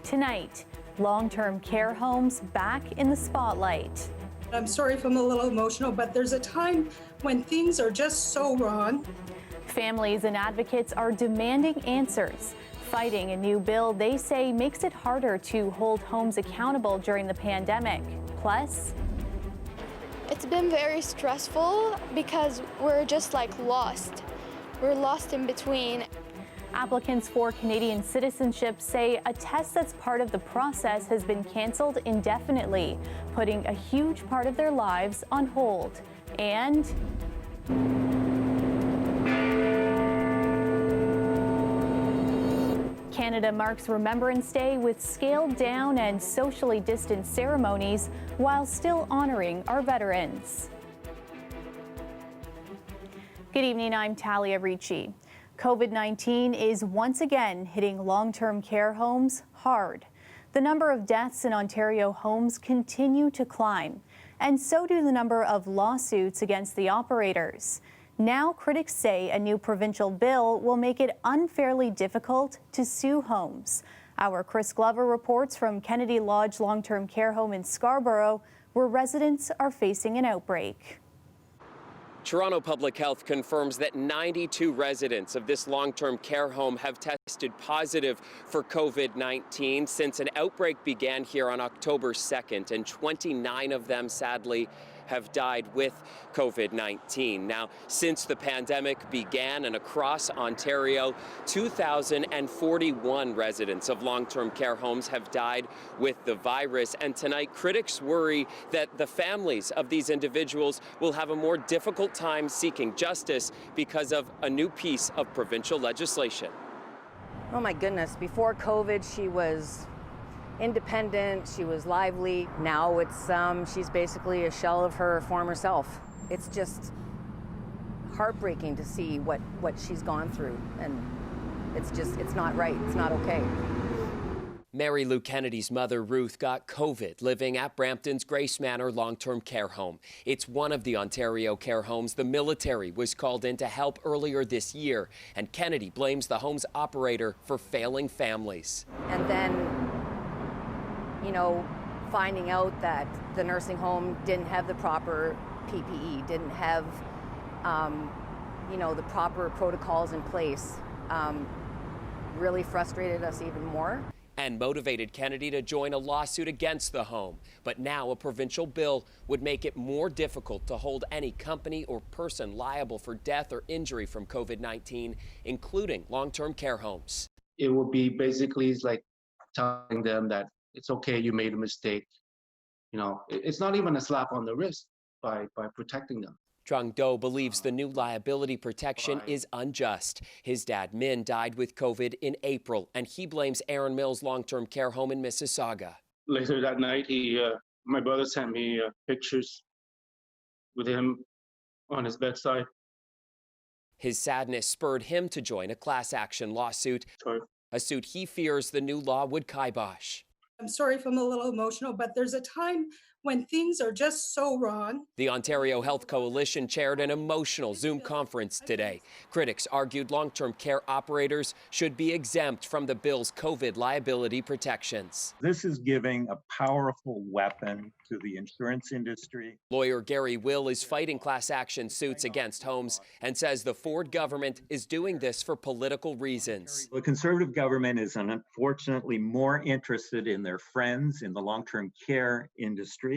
Tonight, long-term care homes back in the spotlight. I'm sorry if I'm a little emotional, but there's a time when things are just so wrong. Families and advocates are demanding answers, fighting a new bill they say makes it harder to hold homes accountable during the pandemic. Plus, it's been very stressful because we're just lost. We're lost in between. Applicants for Canadian citizenship say a test that's part of the process has been canceled indefinitely, putting a huge part of their lives on hold. And Canada marks Remembrance Day with scaled-down and socially distanced ceremonies while still honoring our veterans. Good evening, I'm Talia Ricci. COVID-19 is once again hitting long-term care homes hard. The number of deaths in Ontario homes continue to climb, and so do the number of lawsuits against the operators. Now critics say a new provincial bill will make it unfairly difficult to sue homes. Our Chris Glover reports from Kennedy Lodge Long-Term Care Home in Scarborough, where residents are facing an outbreak. Toronto Public Health confirms that 92 residents of this long-term care home have tested positive for COVID-19 since an outbreak began here on October 2nd, and 29 of them, sadly, have died with COVID-19. Now, since the pandemic began and across Ontario, 2,041 residents of long-term care homes have died with the virus. And tonight, critics worry that the families of these individuals will have a more difficult time seeking justice because of a new piece of provincial legislation. Oh my goodness, before COVID, she was independent, she was lively. Now it's she's basically a shell of her former self. It's just heartbreaking to see what she's gone through, and it's not right. It's not okay. Mary Lou Kennedy's mother, Ruth, got COVID living at Brampton's Grace Manor long-term care home. It's one of the Ontario care homes the military was called in to help earlier this year, and Kennedy blames the home's operator for failing families. And then, finding out that the nursing home didn't have the proper PPE, didn't have, the proper protocols in place, really frustrated us even more. And motivated Kennedy to join a lawsuit against the home. But now a provincial bill would make it more difficult to hold any company or person liable for death or injury from COVID-19, including long-term care homes. It would be basically like telling them that it's okay, you made a mistake. It's not even a slap on the wrist by protecting them. Trung Do believes the new liability protection is unjust. His dad, Min, died with COVID in April, and he blames Aaron Mills long-term care home in Mississauga. Later that night, my brother sent me pictures with him on his bedside. His sadness spurred him to join a class action lawsuit, a suit he fears the new law would kibosh. I'm sorry if I'm a little emotional, but there's a time when things are just so wrong. The Ontario Health Coalition chaired an emotional Zoom conference today. Critics argued long-term care operators should be exempt from the bill's COVID liability protections. This is giving a powerful weapon to the insurance industry. Lawyer Gary Will is fighting class action suits against homes and says the Ford government is doing this for political reasons. The Conservative government is unfortunately more interested in their friends in the long-term care industry.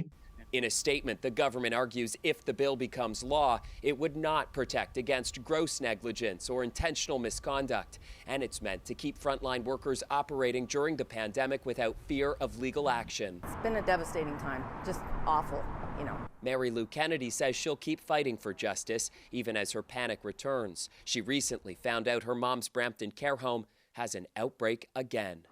In a statement, the government argues if the bill becomes law, it would not protect against gross negligence or intentional misconduct. And it's meant to keep frontline workers operating during the pandemic without fear of legal action. It's been a devastating time, just awful, Mary Lou Kennedy says she'll keep fighting for justice, even as her panic returns. She recently found out her mom's Brampton care home has an outbreak again.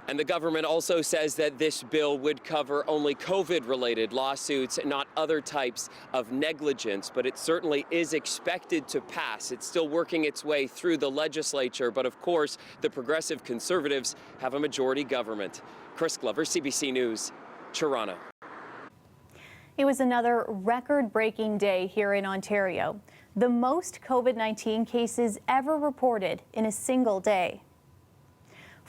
And the government also says that this bill would cover only COVID-related lawsuits, not other types of negligence, but it certainly is expected to pass. It's still working its way through the legislature, but of course, the Progressive Conservatives have a majority government. Chris Glover, CBC News, Toronto. It was another record-breaking day here in Ontario, the most COVID-19 cases ever reported in a single day.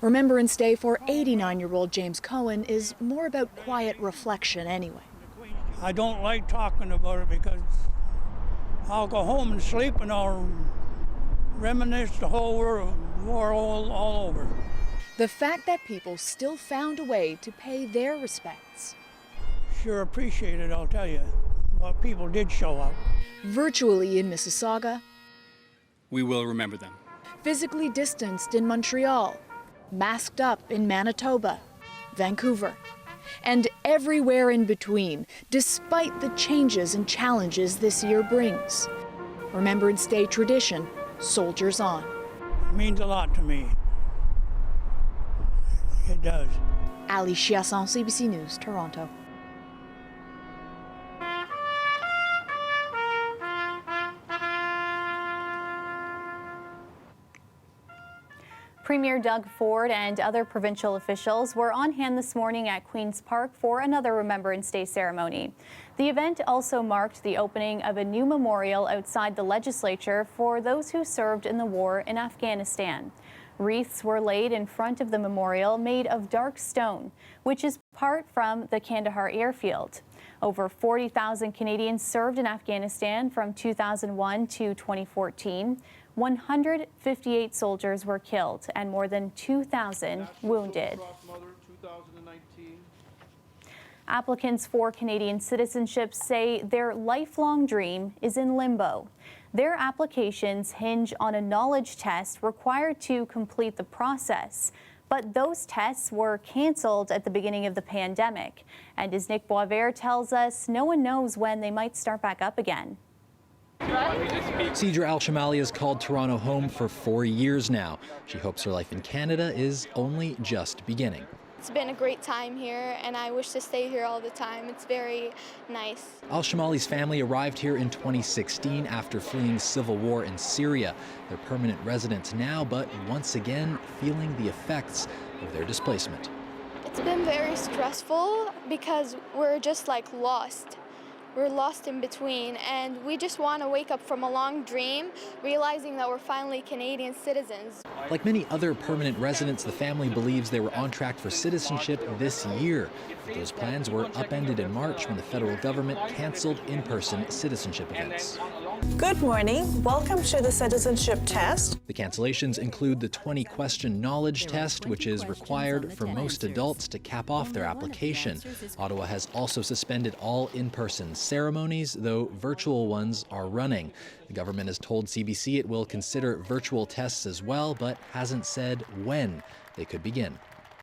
Remembrance Day for 89-year-old James Cohen is more about quiet reflection anyway. I don't like talking about it because I'll go home and sleep and I'll reminisce the whole war all over. The fact that people still found a way to pay their respects. Sure appreciate it, I'll tell you. But people did show up. Virtually in Mississauga. We will remember them. Physically distanced in Montreal. Masked up in Manitoba, Vancouver, and everywhere in between, despite the changes and challenges this year brings. Remembrance Day tradition, soldiers on. It means a lot to me. It does. Ali Chiasson, CBC News, Toronto. Premier Doug Ford and other provincial officials were on hand this morning at Queen's Park for another Remembrance Day ceremony. The event also marked the opening of a new memorial outside the legislature for those who served in the war in Afghanistan. Wreaths were laid in front of the memorial made of dark stone, which is part from the Kandahar airfield. Over 40,000 Canadians served in Afghanistan from 2001 to 2014. 158 soldiers were killed and more than 2,000 wounded. Applicants for Canadian citizenship say their lifelong dream is in limbo. Their applications hinge on a knowledge test required to complete the process. But those tests were canceled at the beginning of the pandemic. And as Nick Boisvert tells us, no one knows when they might start back up again. Cedra Al-Shamali has called Toronto home for 4 years now. She hopes her life in Canada is only just beginning. It's been a great time here, and I wish to stay here all the time. It's very nice. Al-Shamali's family arrived here in 2016 after fleeing civil war in Syria. They're permanent residents now, but once again feeling the effects of their displacement. It's been very stressful because we're just like lost. We're lost in between, and we just want to wake up from a long dream, realizing that we're finally Canadian citizens. Like many other permanent residents, the family believes they were on track for citizenship this year. But those plans were upended in March when the federal government canceled in-person citizenship events. Good morning. Welcome to the citizenship test. The cancellations include the 20-question knowledge test, which is required for most adults to cap off their application. Ottawa has also suspended all in-person ceremonies, though virtual ones are running. The government has told CBC it will consider virtual tests as well, but hasn't said when they could begin.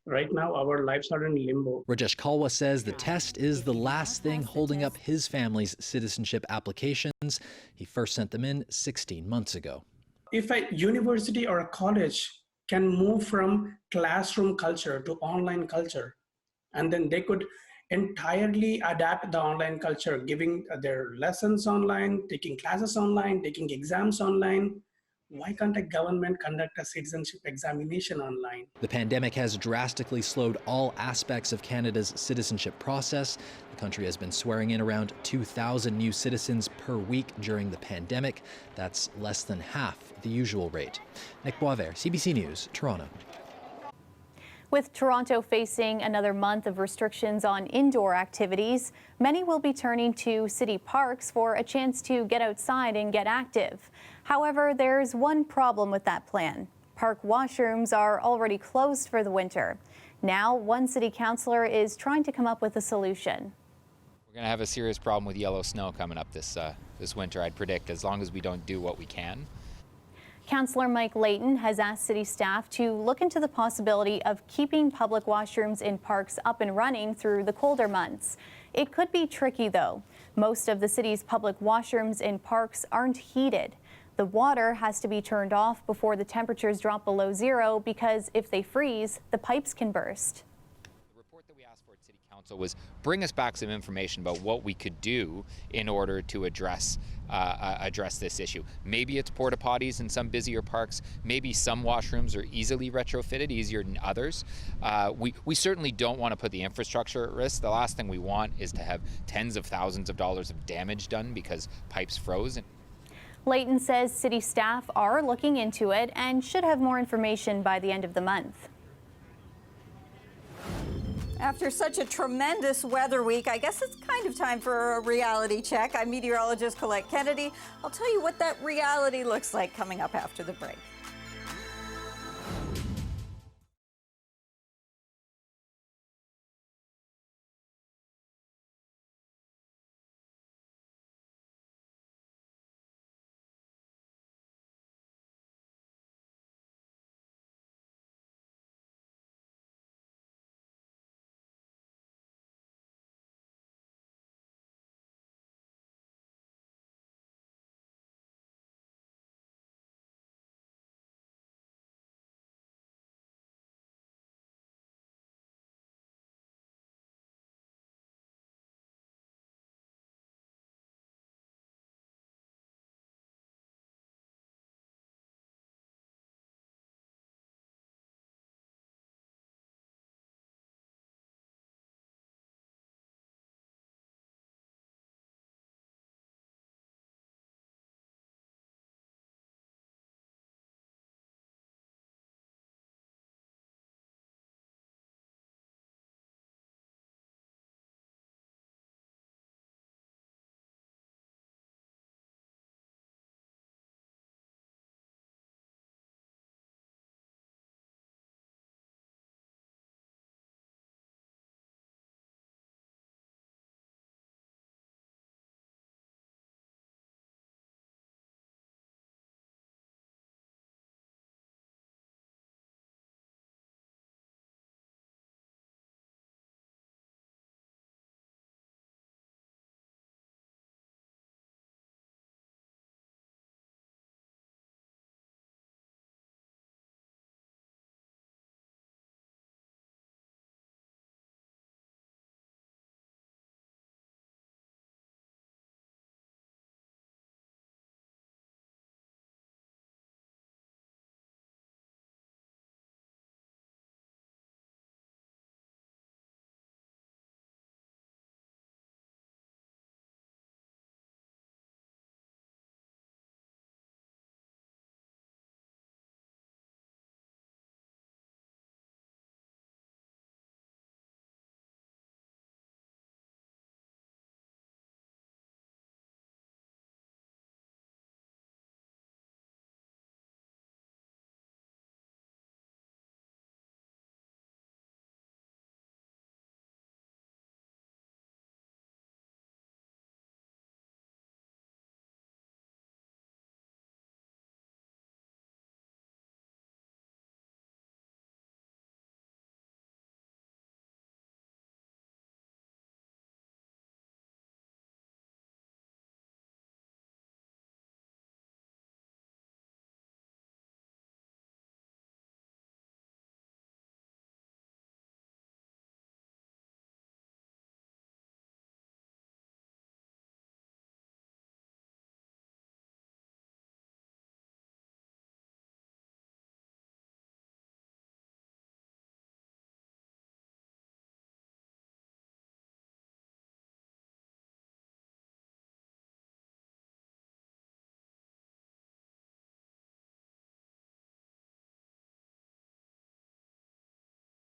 Right now, our lives are in limbo. Rajesh Kalwa says the test is the last thing holding up his family's citizenship applications. He first sent them in 16 months ago. If a university or a college can move from classroom culture to online culture, and then they could entirely adapt the online culture, giving their lessons online, taking classes online, taking exams online, why can't a government conduct a citizenship examination online? The pandemic has drastically slowed all aspects of Canada's citizenship process. The country has been swearing in around 2,000 new citizens per week during the pandemic. That's less than half the usual rate. Nick Boisvert, CBC News, Toronto. With Toronto facing another month of restrictions on indoor activities, many will be turning to city parks for a chance to get outside and get active. However, there's one problem with that plan. Park washrooms are already closed for the winter. Now, one city councillor is trying to come up with a solution. We're going to have a serious problem with yellow snow coming up this winter, I'd predict, as long as we don't do what we can. Councillor Mike Layton has asked city staff to look into the possibility of keeping public washrooms in parks up and running through the colder months. It could be tricky, though. Most of the city's public washrooms in parks aren't heated. The water has to be turned off before the temperatures drop below zero because if they freeze, the pipes can burst. The report that we asked for at City Council was bring us back some information about what we could do in order to address this issue. Maybe it's porta potties in some busier parks. Maybe some washrooms are easily retrofitted, easier than others. We certainly don't want to put the infrastructure at risk. The last thing we want is to have tens of thousands of dollars of damage done because pipes froze. Layton says city staff are looking into it and should have more information by the end of the month. After such a tremendous weather week, I guess it's kind of time for a reality check. I'm meteorologist Colette Kennedy. I'll tell you what that reality looks like coming up after the break.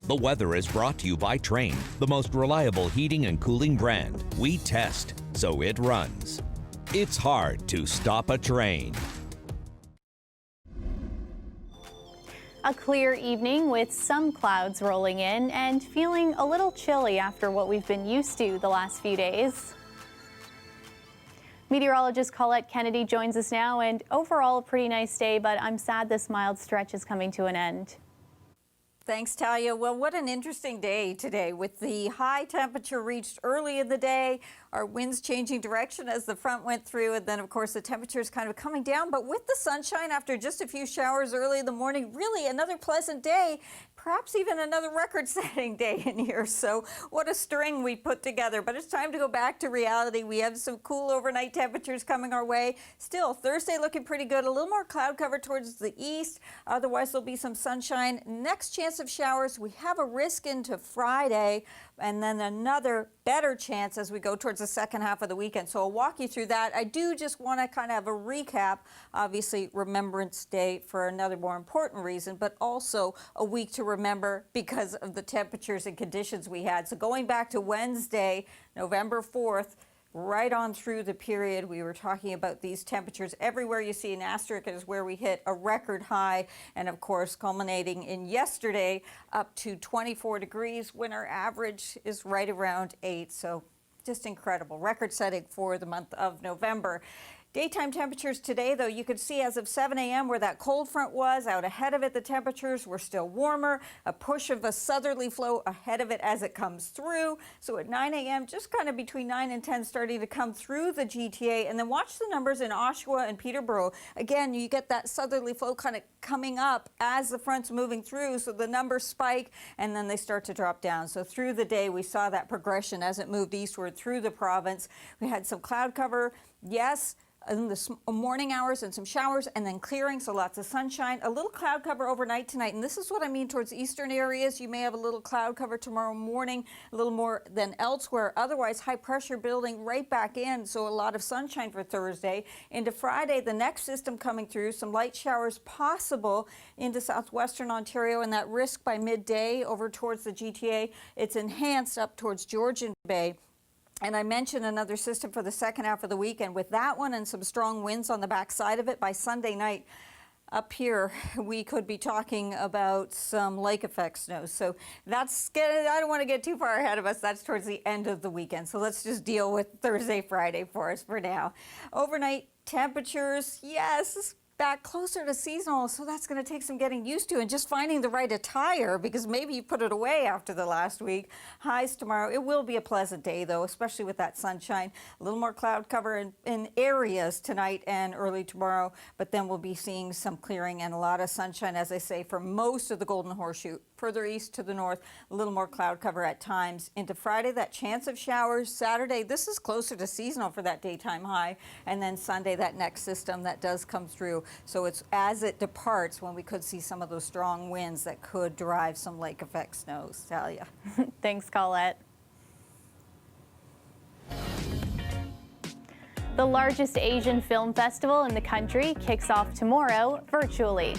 The weather is brought to you by Trane, the most reliable heating and cooling brand. We test, so it runs. It's hard to stop a train. A clear evening with some clouds rolling in and feeling a little chilly after what we've been used to the last few days. Meteorologist Colette Kennedy joins us now, and overall a pretty nice day, but I'm sad this mild stretch is coming to an end. Thanks, Talia. Well, what an interesting day today with the high temperature reached early in the day, our winds changing direction as the front went through, and then, of course, the temperature is kind of coming down. But with the sunshine after just a few showers early in the morning, really another pleasant day, perhaps even another record-setting day in here. So what a string we put together. But it's time to go back to reality. We have some cool overnight temperatures coming our way. Still, Thursday looking pretty good. A little more cloud cover towards the east. Otherwise, there'll be some sunshine. Next chance chance of showers. We have a risk into Friday, and then another better chance as we go towards the second half of the weekend. So I'll walk you through that. I do just want to kind of have a recap. Obviously, Remembrance Day for another more important reason, but also a week to remember because of the temperatures and conditions we had. So going back to Wednesday, November 4th, right on through the period, we were talking about these temperatures. Everywhere you see an asterisk is where we hit a record high, and of course culminating in yesterday up to 24 degrees when our average is right around 8. So just incredible, record setting for the month of November. Daytime temperatures today, though, you could see as of 7 a.m. where that cold front was. Out ahead of it, the temperatures were still warmer. A push of a southerly flow ahead of it as it comes through. So at 9 a.m., just kind of between 9 and 10, starting to come through the GTA. And then watch the numbers in Oshawa and Peterborough. Again, you get that southerly flow kind of coming up as the front's moving through. So the numbers spike and then they start to drop down. So through the day, we saw that progression as it moved eastward through the province. We had some cloud cover. Yes, in the morning hours and some showers and then clearing, so lots of sunshine. A little cloud cover overnight tonight, and this is what I mean towards eastern areas. You may have a little cloud cover tomorrow morning, a little more than elsewhere. Otherwise, high pressure building right back in, so a lot of sunshine for Thursday. Into Friday, the next system coming through, some light showers possible into southwestern Ontario, and that risk by midday over towards the GTA. It's enhanced up towards Georgian Bay. And I mentioned another system for the second half of the weekend. With that one and some strong winds on the backside of it, by Sunday night up here, we could be talking about some lake effect snow. So that's good. I don't want to get too far ahead of us. That's towards the end of the weekend. So let's just deal with Thursday, Friday for us for now. Overnight temperatures, yes, back closer to seasonal, so that's going to take some getting used to and just finding the right attire, because maybe you put it away after the last week. Highs tomorrow. It will be a pleasant day, though, especially with that sunshine. A little more cloud cover in areas tonight and early tomorrow, but then we'll be seeing some clearing and a lot of sunshine, as I say, for most of the Golden Horseshoe. Further east to the north, a little more cloud cover at times. Into Friday, that chance of showers. Saturday, this is closer to seasonal for that daytime high. And then Sunday, that next system that does come through. So it's as it departs when we could see some of those strong winds that could drive some lake effect snows. Talia. Thanks, Colette. The largest Asian film festival in the country kicks off tomorrow virtually.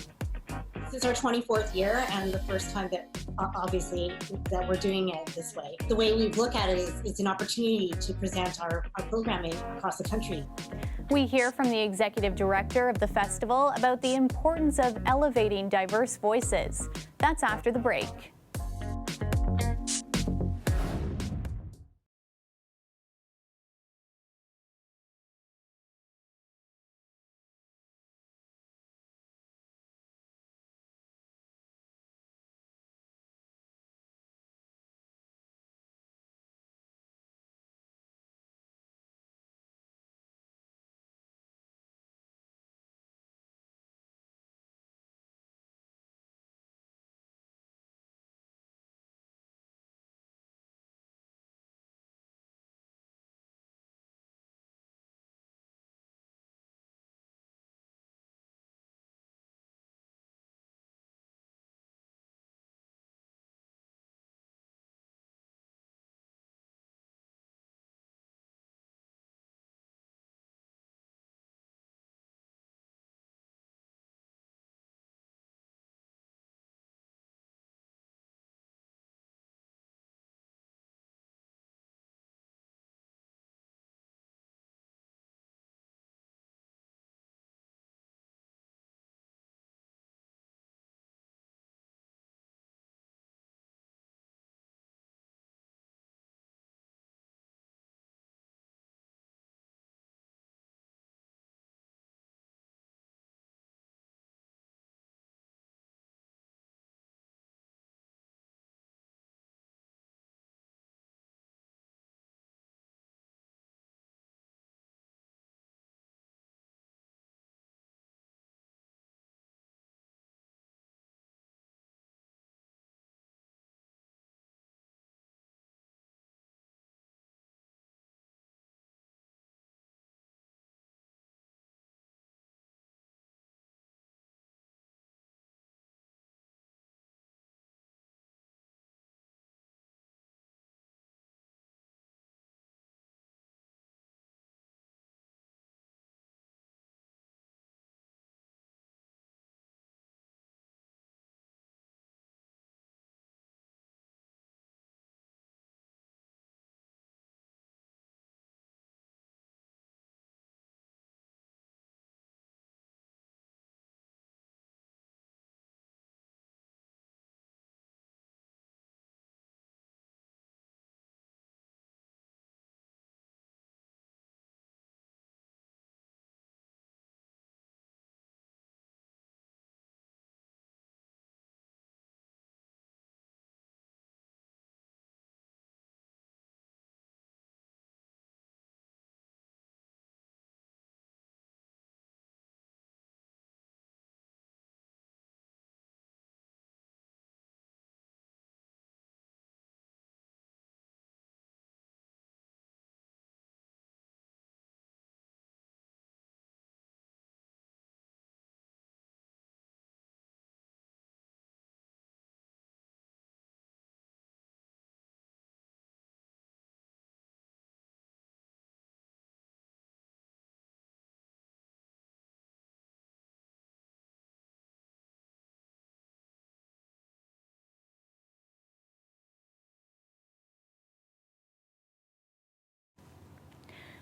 This is our 24th year and the first time that obviously that we're doing it this way. The way we look at it is it's an opportunity to present our programming across the country. We hear from the executive director of the festival about the importance of elevating diverse voices. That's after the break.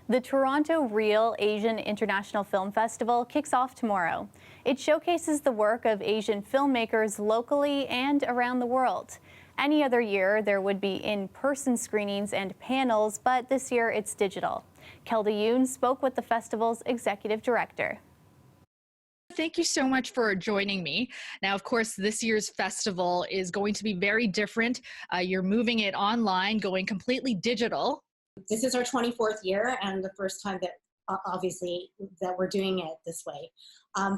The Toronto Real Asian International Film Festival kicks off tomorrow. It showcases the work of Asian filmmakers locally and around the world. Any other year, there would be in-person screenings and panels, but this year it's digital. Kelda Yoon spoke with the festival's executive director. Thank you so much for joining me. Now, of course, this year's festival is going to be very different. You're moving it online, going completely digital. This is our 24th year and the first time that obviously that we're doing it this way.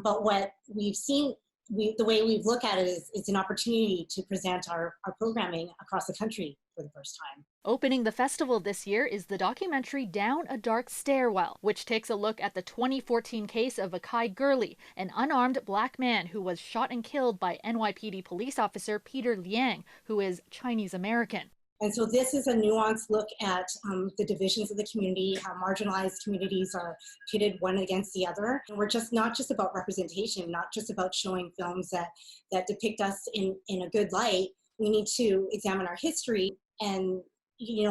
But what we've seen, the way we've looked at it is it's an opportunity to present our programming across the country for the first time. Opening the festival this year is the documentary Down a Dark Stairwell, which takes a look at the 2014 case of Akai Gurley, an unarmed black man who was shot and killed by NYPD police officer Peter Liang, who is Chinese American. And so this is a nuanced look at the divisions of the community, how marginalized communities are pitted one against the other. And we're just not just about representation, not just about showing films that depict us in a good light. We need to examine our history, and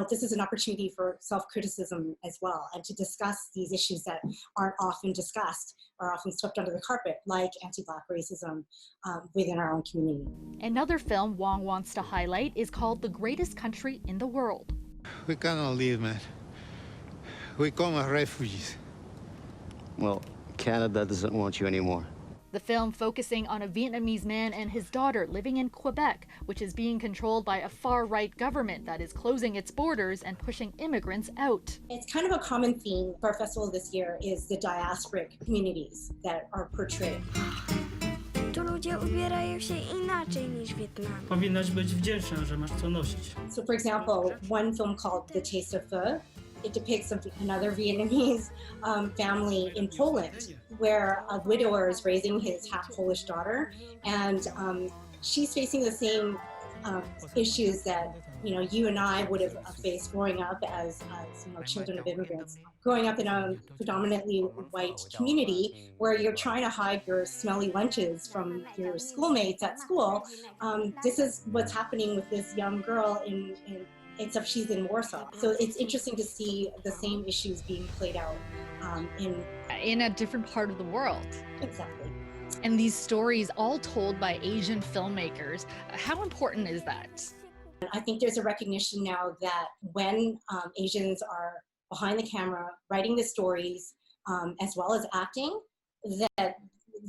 this is an opportunity for self-criticism as well, and to discuss these issues that aren't often discussed or often swept under the carpet, like anti-Black racism within our own community. Another film Wong wants to highlight is called The Greatest Country in the World. We cannot leave, man. We come as refugees. Well, Canada doesn't want you anymore. The film focusing on a Vietnamese man and his daughter living in Quebec, which is being controlled by a far-right government that is closing its borders and pushing immigrants out. It's kind of a common theme for our festival this year is the diasporic communities that are portrayed. Powinnaś być wdzięczna, że masz co nosić. So for example, one film called The Taste of Pho, it depicts another Vietnamese family in Poland where a widower is raising his half-Polish daughter, and she's facing the same issues that you and I would have faced growing up as children of immigrants. Growing up in a predominantly white community where you're trying to hide your smelly lunches from your schoolmates at school, this is what's happening with this young girl except she's in Warsaw. So it's interesting to see the same issues being played out in a different part of the world. Exactly. And these stories all told by Asian filmmakers. How important is that? I think there's a recognition now that when Asians are behind the camera, writing the stories, as well as acting, that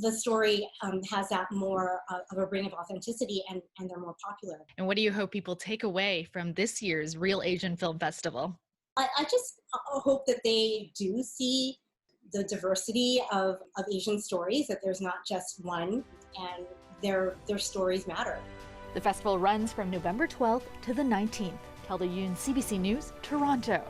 the story has that more of a ring of authenticity, and they're more popular. And what do you hope people take away from this year's Real Asian Film Festival? I just hope that they do see the diversity of Asian stories, that there's not just one, and their stories matter. The festival runs from November 12th to the 19th. Kelda Yoon, CBC News, Toronto.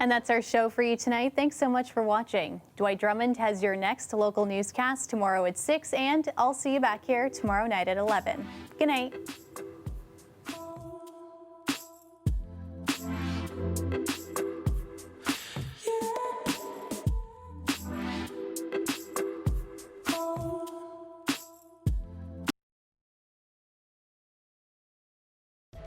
And that's our show for you tonight. Thanks so much for watching. Dwight Drummond has your next local newscast tomorrow at 6, and I'll see you back here tomorrow night at 11. Good night.